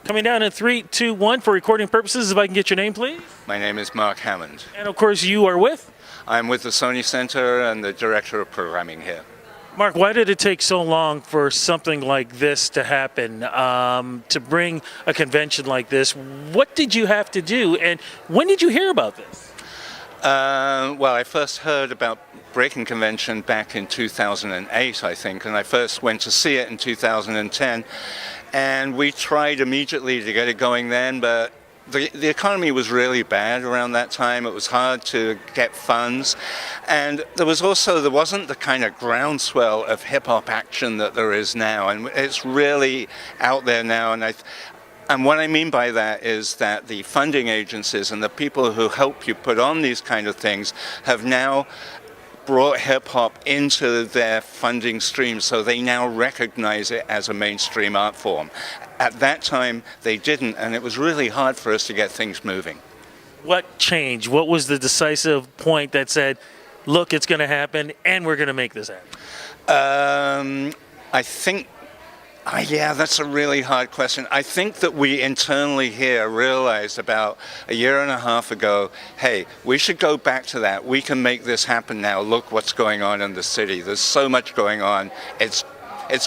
Coming down in 3, 2, 1 for recording purposes, if I can get your name, please. My name is Mark Hammond. And of course, you are with? I'm with the Sony Center and the Director of Programming here. Mark, why did it take so long for something like this to happen, to bring a convention like this? What did you have to do, and when did you hear about this? Well, I first heard about Breakin Convention back in 2008, I think, and I first went to see it in 2010. And we tried immediately to get it going then, but the economy was really bad around that time. It was hard to get funds. And there wasn't the kind of groundswell of hip-hop action that there is now. And it's really out there now. And what I mean by that is that the funding agencies and the people who help you put on these kind of things have now brought hip-hop into their funding stream, so they now recognize it as a mainstream art form. At that time, they didn't, and it was really hard for us to get things moving. What changed? What was the decisive point that said, look, it's going to happen, and we're going to make this happen? I think yeah, that's a really hard question. I think that we internally here realized about a year and a half ago, hey, we should go back to that. We can make this happen now. Look what's going on in the city. There's so much going on. It's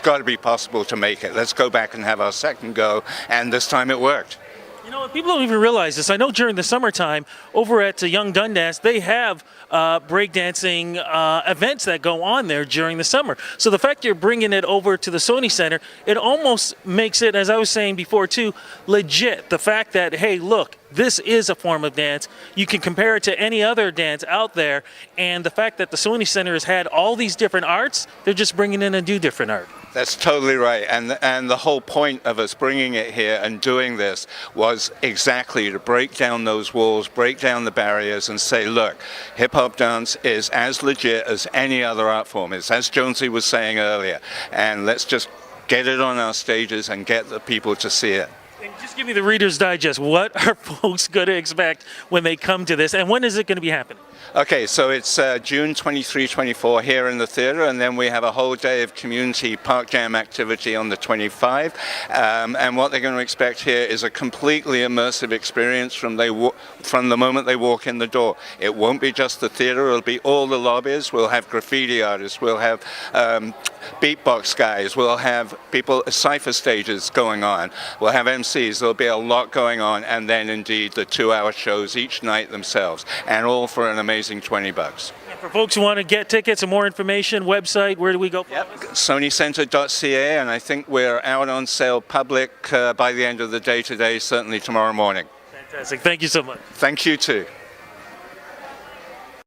got to be possible to make it. Let's go back and have our second go. And this time it worked. You know, people don't even realize this. I know during the summertime over at Young Dundas, they have breakdancing events that go on there during the summer. So the fact you're bringing it over to the Sony Center, it almost makes it, as I was saying before too, legit. The fact that, hey, look, this is a form of dance. You can compare it to any other dance out there. And the fact that the Sony Center has had all these different arts, they're just bringing in a new different art. That's totally right. And the whole point of us bringing it here and doing this was exactly to break down those walls, break down the barriers, and say, look, hip-hop dance is as legit as any other art form. It's as Jonesy was saying earlier. And let's just get it on our stages and get the people to see it. And just give me the Reader's Digest. What are folks going to expect when they come to this? And when is it going to be happening? Okay, so it's June 23, 24 here in the theater, and then we have a whole day of community park jam activity on the 25. And what they're going to expect here is a completely immersive experience from the moment they walk in the door. It won't be just the theater, it'll be all the lobbies. We'll have graffiti artists, we'll have beatbox guys, we'll have people, cypher stages going on, we'll have MCs, there'll be a lot going on, and then indeed the 2-hour shows each night themselves, and all for an amazing $20. And for folks who want to get tickets and more information, website, where do we go? Yep, SonyCenter.ca, and I think we're out on sale public by the end of the day today, certainly tomorrow morning. Fantastic. Thank you so much. Thank you too.